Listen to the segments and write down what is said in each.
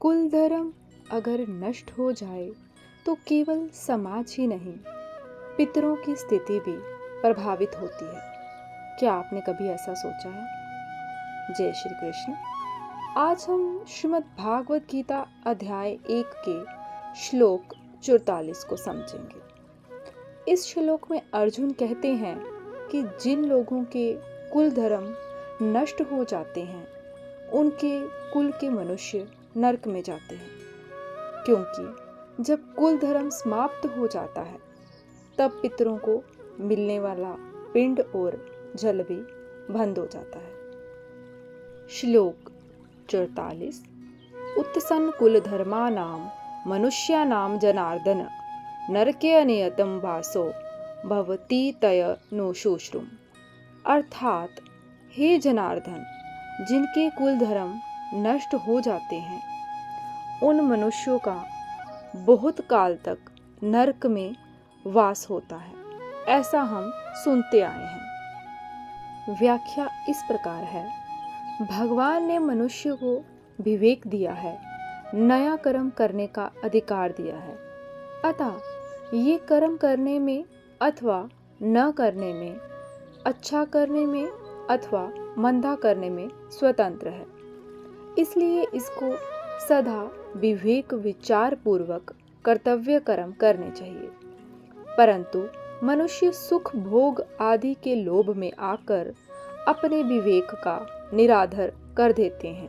कुल धर्म अगर नष्ट हो जाए तो केवल समाज ही नहीं, पितरों की स्थिति भी प्रभावित होती है। क्या आपने कभी ऐसा सोचा है? जय श्री कृष्ण। आज हम श्रीमद् भागवत गीता अध्याय 1 के श्लोक 44 को समझेंगे। इस श्लोक में अर्जुन कहते हैं कि जिन लोगों के कुल धर्म नष्ट हो जाते हैं, उनके कुल के मनुष्य नरक में जाते हैं, क्योंकि जब कुल धर्म समाप्त हो जाता है तब पितरों को मिलने वाला पिंड और जल भी बंद हो जाता है। श्लोक 44। उत्सन्न कुल धर्मानाम मनुष्यानाम जनार्दन नरके अनियतम वासो भवति तय नो शुश्रुम। अर्थात, हे जनार्दन, जिनके कुल धर्म नष्ट हो जाते हैं उन मनुष्यों का बहुत काल तक नरक में वास होता है, ऐसा हम सुनते आए हैं। व्याख्या इस प्रकार है, भगवान ने मनुष्य को विवेक दिया है, नया कर्म करने का अधिकार दिया है, अतः ये कर्म करने में अथवा न करने में, अच्छा करने में अथवा मंदा करने में स्वतंत्र है। इसलिए इसको सदा विवेक विचार पूर्वक कर्तव्य कर्म करने चाहिए। परंतु मनुष्य सुख भोग आदि के लोभ में आकर अपने विवेक का निरादर कर देते हैं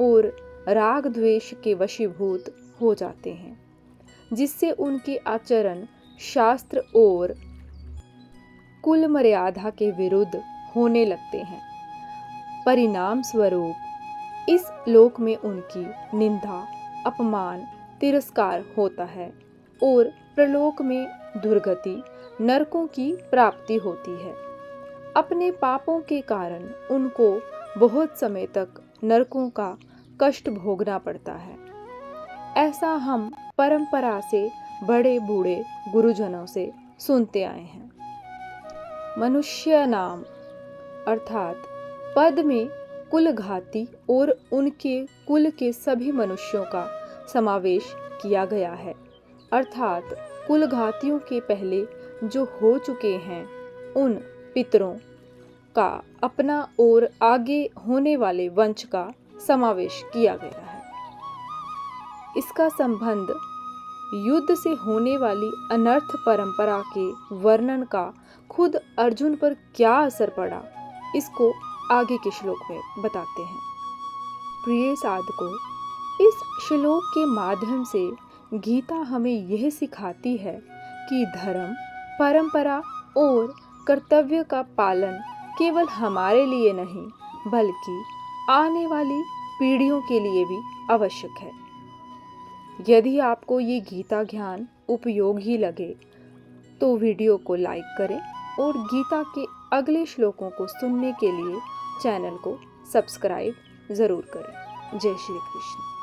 और राग द्वेष के वशीभूत हो जाते हैं, जिससे उनके आचरण शास्त्र और कुल मर्यादा के विरुद्ध होने लगते हैं। परिणाम स्वरूप इस लोक में उनकी निंदा, अपमान, तिरस्कार होता है और प्रलोक में दुर्गति, नरकों की प्राप्ति होती है। अपने पापों के कारण उनको बहुत समय तक नरकों का कष्ट भोगना पड़ता है। ऐसा हम परंपरा से बड़े बूढ़े गुरुजनों से सुनते आए हैं। मनुष्य नाम अर्थात पद में कुलघाती और उनके कुल के सभी मनुष्यों का समावेश किया गया है। अर्थात कुलघातियों के पहले जो हो चुके हैं उन पितरों का अपना और आगे होने वाले वंश का समावेश किया गया है। इसका संबंध युद्ध से होने वाली अनर्थ परंपरा के वर्णन का खुद अर्जुन पर क्या असर पड़ा, इसको आगे के श्लोक में बताते हैं। प्रिय साधकों, इस श्लोक के माध्यम से गीता हमें यह सिखाती है कि धर्म, परंपरा और कर्तव्य का पालन केवल हमारे लिए नहीं बल्कि आने वाली पीढ़ियों के लिए भी आवश्यक है। यदि आपको ये गीता ज्ञान उपयोगी लगे तो वीडियो को लाइक करें और गीता के अगले श्लोकों को सुनने के लिए चैनल को सब्सक्राइब ज़रूर करें। जय श्री कृष्ण।